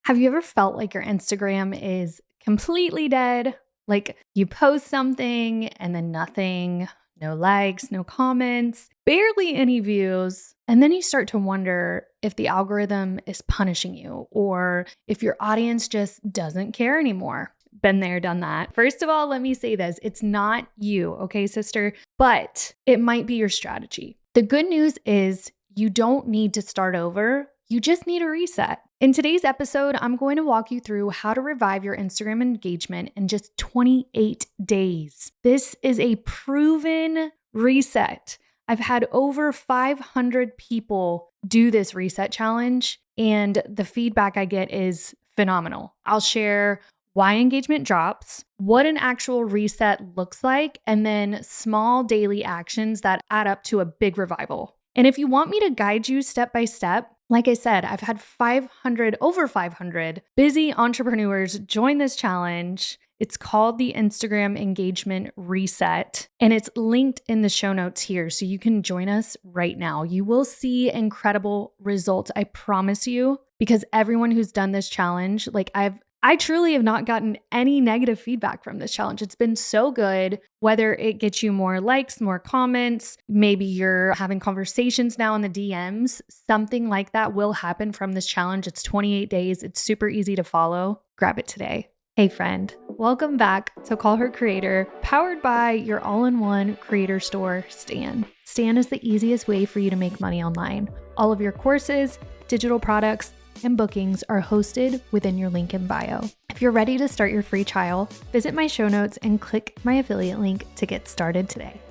Have you ever felt like your Instagram is completely dead? Like you post something and then nothing, no likes, no comments, barely any views. And then you start to wonder if the algorithm is punishing you or if your audience just doesn't care anymore. Been there, done that. First of all, let me say this. It's not you, okay, sister, but it might be your strategy. The good news is you don't need to start over. You just need a reset. In today's episode, I'm going to walk you through how to revive your Instagram engagement in just 28 days. This is a proven reset. I've had over 500 people do this reset challenge, and the feedback I get is phenomenal. I'll share why engagement drops, what an actual reset looks like, and then small daily actions that add up to a big revival. And if you want me to guide you step by step, like I said, I've had over 500 busy entrepreneurs join this challenge. It's called the Instagram Engagement Reset, and it's linked in the show notes here, so you can join us right now. You will see incredible results, I promise you, because everyone who's done this challenge, I truly have not gotten any negative feedback from this challenge. It's been so good, whether it gets you more likes, more comments, maybe you're having conversations now in the DMs, something like that will happen from this challenge. It's 28 days. It's super easy to follow. Grab it today. Hey friend, welcome back to Call Her Creator, powered by your all-in-one creator store, Stan. Stan is the easiest way for you to make money online. All of your courses, digital products, and bookings are hosted within your link in bio. If you're ready to start your free trial, visit my show notes and click my affiliate link to get started today.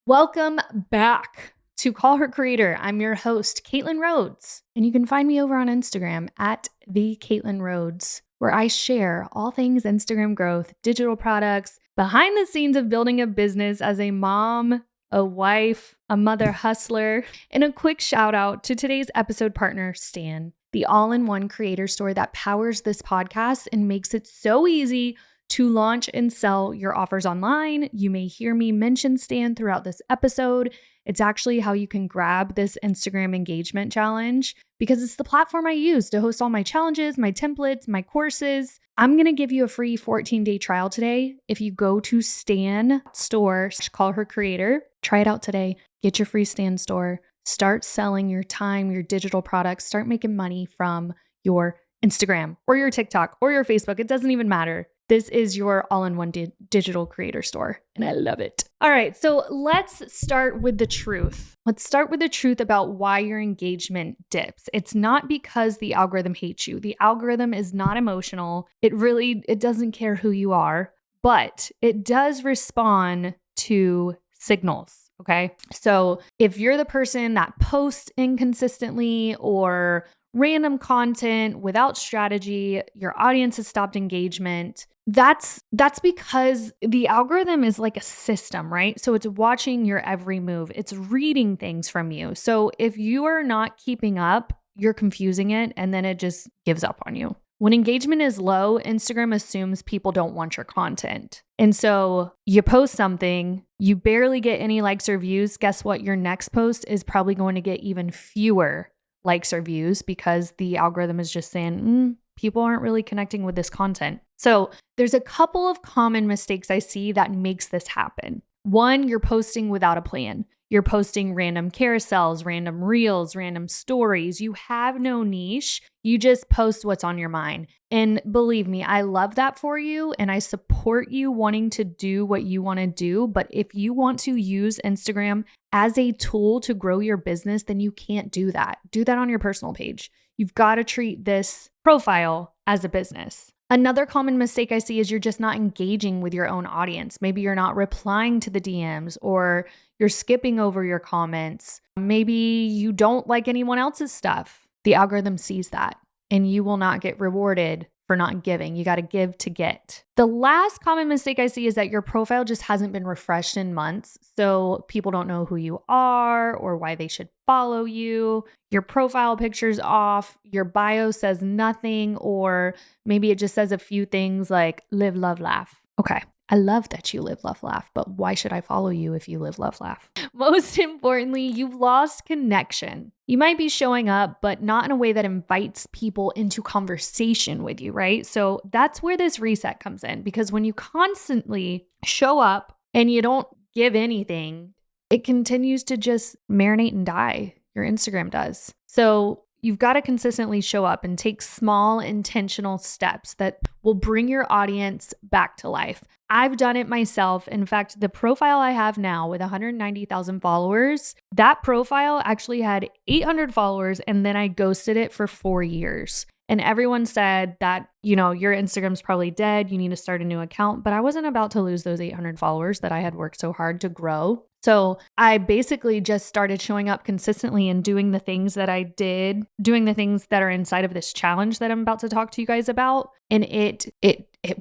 Welcome back to Call Her Creator. I'm your host, Caitlin Rhodes, and you can find me over on Instagram at the Caitlin Rhodes, where I share all things Instagram growth, digital products, behind the scenes of building a business as a mom, a wife, a mother hustler, and a quick shout out to today's episode partner, Stan, the all-in-one creator store that powers this podcast and makes it so easy to launch and sell your offers online. You may hear me mention Stan throughout this episode. It's actually how you can grab this Instagram engagement challenge because it's the platform I use to host all my challenges, my templates, my courses. I'm going to give you a free 14-day trial today. If you go to Stan store, Call Her Creator, try it out today. Get your free Stan store. Start selling your time, your digital products. Start making money from your Instagram or your TikTok or your Facebook. It doesn't even matter. This is your all-in-one digital creator store, and I love it. All right, so let's start with the truth. Let's start with the truth about why your engagement dips. It's not because the algorithm hates you. The algorithm is not emotional. It doesn't care who you are, but it does respond to signals. Okay. So if you're the person that posts inconsistently or random content without strategy, your audience has stopped engagement. That's because the algorithm is like a system, right? So it's watching your every move. It's reading things from you. So if you are not keeping up, you're confusing it and then it just gives up on you. When engagement is low, Instagram assumes people don't want your content. And so you post something, you barely get any likes or views. Guess what? Your next post is probably going to get even fewer likes or views because the algorithm is just saying, people aren't really connecting with this content. So there's a couple of common mistakes I see that makes this happen. One, you're posting without a plan. You're posting random carousels, random reels, random stories. You have no niche. You just post what's on your mind. And believe me, I love that for you and I support you wanting to do what you want to do. But if you want to use Instagram as a tool to grow your business, then you can't do that. Do that on your personal page. You've got to treat this profile as a business. Another common mistake I see is you're just not engaging with your own audience. Maybe you're not replying to the DMs or you're skipping over your comments. Maybe you don't like anyone else's stuff. The algorithm sees that and you will not get rewarded for not giving. You got to give to get. The last common mistake I see is that your profile just hasn't been refreshed in months. So people don't know who you are or why they should follow you. Your profile picture's off. Your bio says nothing, or maybe it just says a few things like live, love, laugh. Okay. I love that you live, love, laugh, but why should I follow you if you live, love, laugh? Most importantly, you've lost connection. You might be showing up, but not in a way that invites people into conversation with you, right? So that's where this reset comes in, because when you constantly show up and you don't give anything, it continues to just marinate and die. Your Instagram does. So you've got to consistently show up and take small intentional steps that will bring your audience back to life. I've done it myself. In fact, the profile I have now with 190,000 followers, that profile actually had 800 followers, and then I ghosted it for 4 years. And everyone said that, your Instagram's probably dead. You need to start a new account. But I wasn't about to lose those 800 followers that I had worked so hard to grow. So I basically just started showing up consistently and doing the things that I did, doing the things that are inside of this challenge that I'm about to talk to you guys about. And it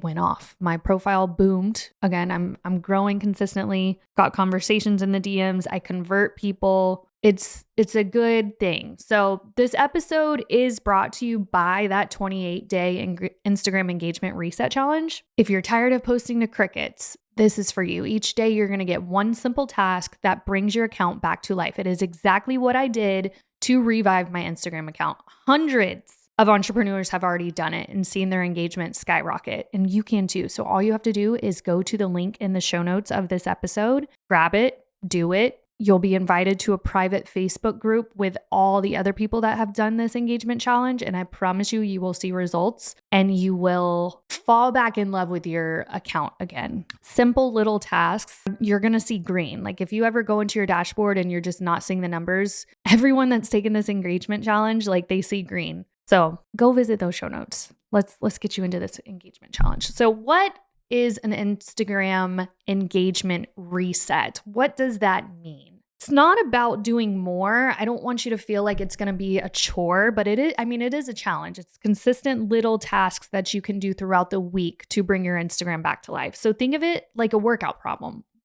went off. My profile boomed. Again, I'm growing consistently, got conversations in the DMs. I convert people. It's a good thing. So this episode is brought to you by that 28-day Instagram engagement reset challenge. If you're tired of posting to crickets, this is for you. Each day you're going to get one simple task that brings your account back to life. It is exactly what I did to revive my Instagram account. Hundreds of entrepreneurs have already done it and seen their engagement skyrocket, and you can too. So all you have to do is go to the link in the show notes of this episode, grab it, do it. You'll be invited to a private Facebook group with all the other people that have done this engagement challenge. And I promise you will see results and you will fall back in love with your account again. Simple little tasks. You're going to see green. Like if you ever go into your dashboard and you're just not seeing the numbers, everyone that's taken this engagement challenge, like they see green. So go visit those show notes. Let's get you into this engagement challenge. So what is an Instagram engagement reset? What does that mean? It's not about doing more. I don't want you to feel like it's going to be a chore, but it is a challenge. It's consistent little tasks that you can do throughout the week to bring your Instagram back to life. So think of it like a workout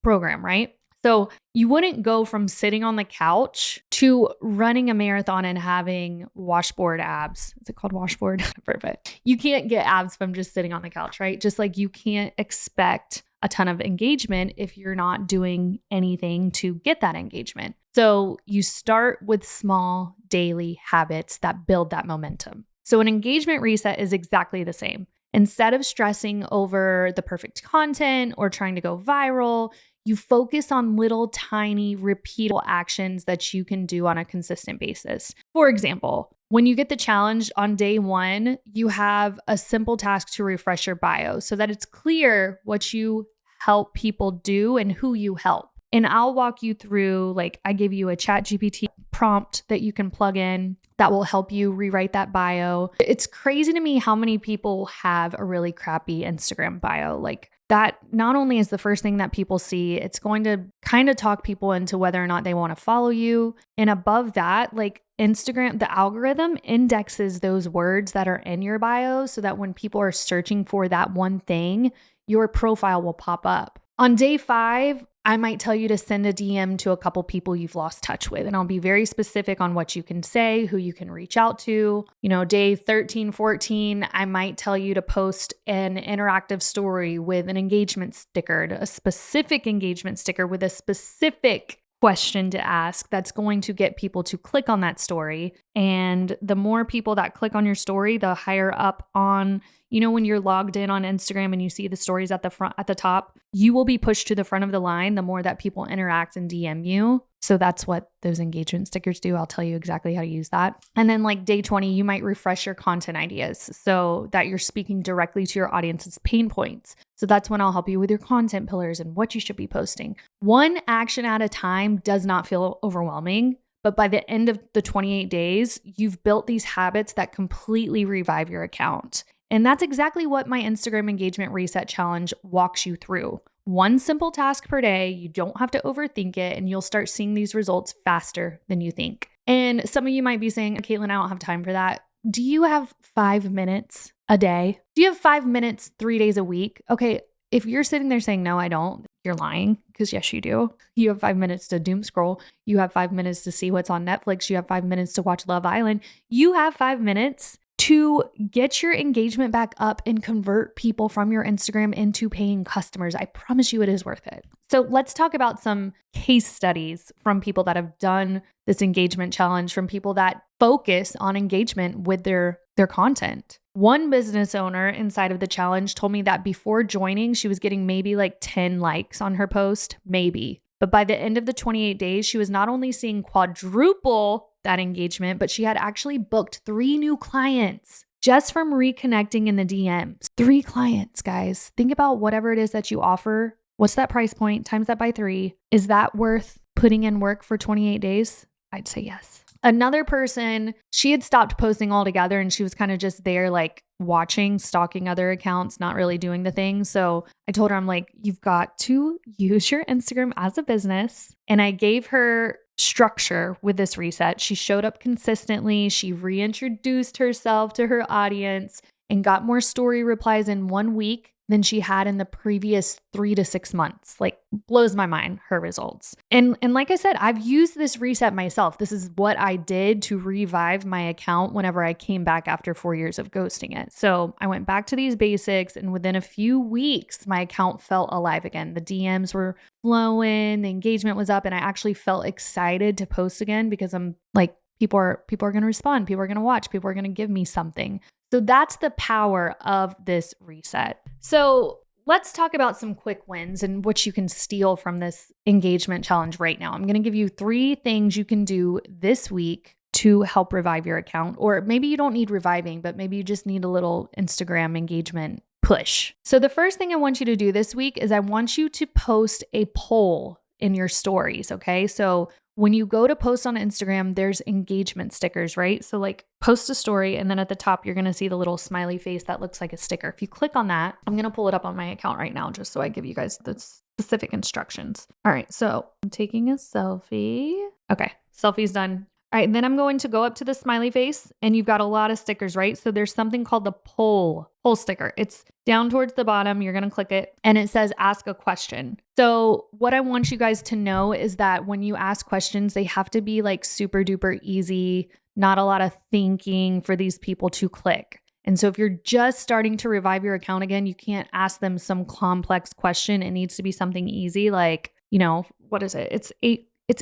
program, right? So you wouldn't go from sitting on the couch to running a marathon and having washboard abs. Is it called washboard? Perfect. You can't get abs from just sitting on the couch, right? Just like you can't expect a ton of engagement if you're not doing anything to get that engagement. So you start with small daily habits that build that momentum. So an engagement reset is exactly the same. Instead of stressing over the perfect content or trying to go viral, you focus on little tiny repeatable actions that you can do on a consistent basis. For example, when you get the challenge on day 1, you have a simple task to refresh your bio so that it's clear what you help people do and who you help. And I'll walk you through, like I give you a ChatGPT prompt that you can plug in that will help you rewrite that bio. It's crazy to me how many people have a really crappy Instagram bio. Like that not only is the first thing that people see, it's going to kind of talk people into whether or not they want to follow you. And above that, like Instagram, the algorithm indexes those words that are in your bio so that when people are searching for that one thing, your profile will pop up. On day 5, I might tell you to send a DM to a couple people you've lost touch with, and I'll be very specific on what you can say, who you can reach out to. Day 13, 14, I might tell you to post an interactive story with an engagement sticker, a specific engagement sticker with a specific question to ask that's going to get people to click on that story. And the more people that click on your story, the higher up on, when you're logged in on Instagram and you see the stories at the top, you will be pushed to the front of the line the more that people interact and DM you. So that's what those engagement stickers do. I'll tell you exactly how to use that. And then like day 20, you might refresh your content ideas so that you're speaking directly to your audience's pain points. So that's when I'll help you with your content pillars and what you should be posting. One action at a time does not feel overwhelming, but by the end of the 28 days, you've built these habits that completely revive your account. And that's exactly what my Instagram engagement reset challenge walks you through. One simple task per day. You don't have to overthink it, and you'll start seeing these results faster than you think. And some of you might be saying, Caitlin, I don't have time for that. Do you have 5 minutes a day? Do you have 5 minutes 3 days a week? Okay, if you're sitting there saying, no, I don't, you're lying, because yes, you do. You have 5 minutes to doom scroll. You have 5 minutes to see what's on Netflix. You have 5 minutes to watch Love Island. You have 5 minutes to get your engagement back up and convert people from your Instagram into paying customers. I promise you it is worth it. So let's talk about some case studies from people that have done this engagement challenge, from people that focus on engagement with their content. One business owner inside of the challenge told me that before joining, she was getting maybe like 10 likes on her post, maybe. But by the end of the 28 days, she was not only seeing quadruple that engagement, but she had actually booked 3 new clients just from reconnecting in the DMs. 3 clients, guys. Think about whatever it is that you offer. What's that price point? Times that by 3. Is that worth putting in work for 28 days? I'd say yes. Another person, she had stopped posting altogether and she was kind of just there like watching, stalking other accounts, not really doing the thing. So I told her, I'm like, you've got to use your Instagram as a business. And I gave her structure with this reset. She showed up consistently. She reintroduced herself to her audience and got more story replies in 1 week than she had in the previous 3 to 6 months. Like, blows my mind, her results. And like I said, I've used this reset myself. This is what I did to revive my account whenever I came back after 4 years of ghosting it. So I went back to these basics, and within a few weeks, my account felt alive again. The DMs were flowing, the engagement was up, and I actually felt excited to post again because I'm like, people are going to respond, people are going to watch, people are going to give me something. So that's the power of this reset. So let's talk about some quick wins and what you can steal from this engagement challenge right now. I'm going to give you 3 things you can do this week to help revive your account. Or maybe you don't need reviving, but maybe you just need a little Instagram engagement push. So the first thing I want you to do this week is I want you to post a poll in your stories, okay? So when you go to post on Instagram, there's engagement stickers, right? So like post a story and then at the top, you're going to see the little smiley face that looks like a sticker. If you click on that, I'm going to pull it up on my account right now, just so I give you guys the specific instructions. All right. So I'm taking a selfie. Okay. Selfie's done. All right. And then I'm going to go up to the smiley face and you've got a lot of stickers, right? So there's something called the poll sticker. It's down towards the bottom. You're going to click it and it says ask a question. So what I want you guys to know is that when you ask questions, they have to be like super duper easy, not a lot of thinking for these people to click. And so if you're just starting to revive your account again, you can't ask them some complex question. It needs to be something easy, like, you know, what is it? It's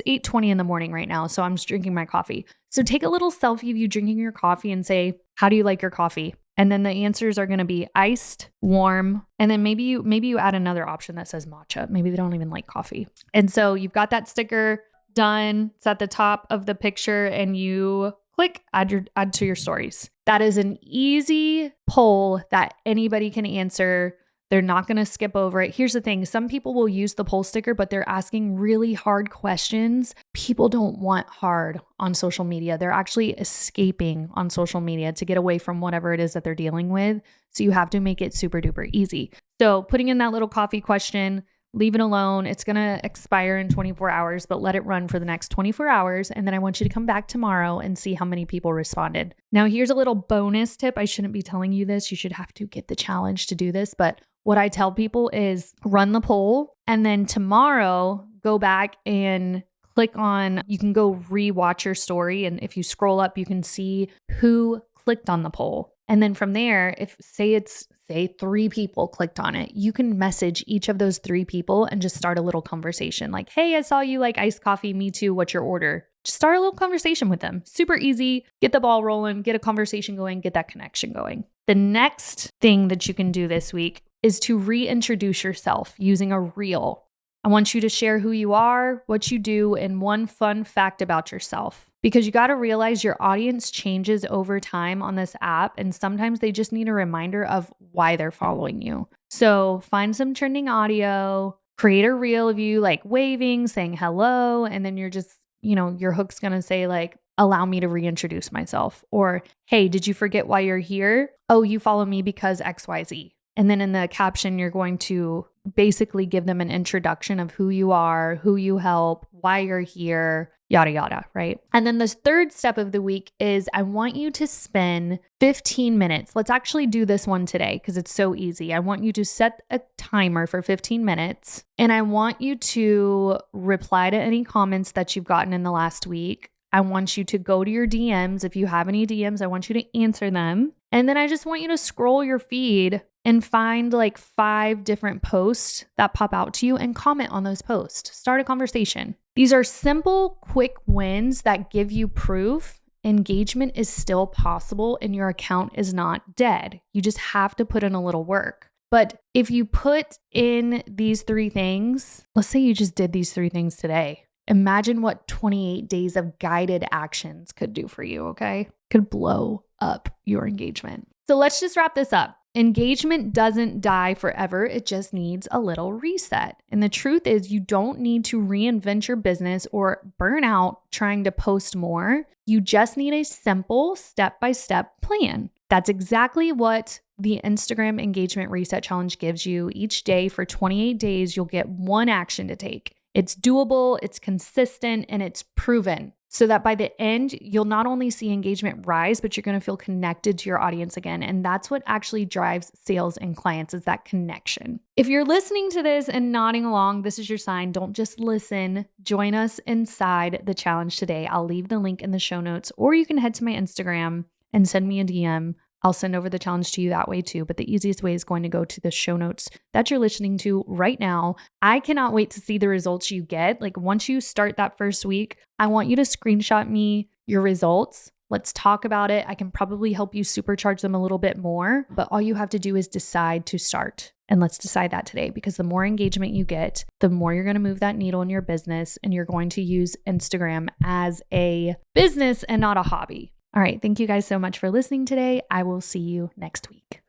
8:20 in the morning right now, so I'm just drinking my coffee. So take a little selfie of you drinking your coffee and say, how do you like your coffee? And then the answers are going to be iced, warm, and then maybe you add another option that says matcha. Maybe they don't even like coffee. And so you've got that sticker done. It's at the top of the picture and you click add to your stories. That is an easy poll that anybody can answer. They're not going to skip over it. Here's the thing. Some people will use the poll sticker, but they're asking really hard questions. People don't want hard on social media. They're actually escaping on social media to get away from whatever it is that they're dealing with. So you have to make it super duper easy. So putting in that little coffee question, leave it alone. It's going to expire in 24 hours, but let it run for the next 24 hours. And then I want you to come back tomorrow and see how many people responded. Now, here's a little bonus tip. I shouldn't be telling you this. You should have to get the challenge to do this. But what I tell people is run the poll and then tomorrow go back and click on, you can go rewatch your story. And if you scroll up, you can see who clicked on the poll. And then from there, if say 3 people clicked on it, you can message each of those 3 people and just start a little conversation like, hey, I saw you like iced coffee. Me too. What's your order? Just start a little conversation with them. Super easy. Get the ball rolling, get a conversation going, get that connection going. The next thing that you can do this week is to reintroduce yourself using a reel. I want you to share who you are, what you do, and one fun fact about yourself. Because you got to realize your audience changes over time on this app, and sometimes they just need a reminder of why they're following you. So find some trending audio, create a reel of you like waving, saying hello, and then you're just, your hook's going to say like, allow me to reintroduce myself. Or, hey, did you forget why you're here? Oh, you follow me because XYZ. And then in the caption, you're going to basically give them an introduction of who you are, who you help, why you're here, yada, yada, right? And then the third step of the week is I want you to spend 15 minutes. Let's actually do this one today because it's so easy. I want you to set a timer for 15 minutes and I want you to reply to any comments that you've gotten in the last week. I want you to go to your DMs. If you have any DMs, I want you to answer them. And then I just want you to scroll your feed and find like 5 different posts that pop out to you and comment on those posts. Start a conversation. These are simple, quick wins that give you proof engagement is still possible and your account is not dead. You just have to put in a little work. But if you put in these 3 things, let's say you just did these 3 things today. Imagine what 28 days of guided actions could do for you, okay? Could blow up your engagement. So let's just wrap this up. Engagement doesn't die forever. It just needs a little reset. And the truth is you don't need to reinvent your business or burn out trying to post more. You just need a simple step-by-step plan. That's exactly what the Instagram Engagement Reset Challenge gives you. Each day for 28 days, you'll get one action to take. It's doable, it's consistent, and it's proven. So that by the end, you'll not only see engagement rise, but you're going to feel connected to your audience again. And that's what actually drives sales and clients, is that connection. If you're listening to this and nodding along, this is your sign. Don't just listen. Join us inside the challenge today. I'll leave the link in the show notes, or you can head to my Instagram and send me a DM. I'll send over the challenge to you that way too. But the easiest way is going to go to the show notes that you're listening to right now. I cannot wait to see the results you get. Like once you start that first week, I want you to screenshot me your results. Let's talk about it. I can probably help you supercharge them a little bit more, but all you have to do is decide to start. And let's decide that today, because the more engagement you get, the more you're going to move that needle in your business, and you're going to use Instagram as a business and not a hobby. All right. Thank you guys so much for listening today. I will see you next week.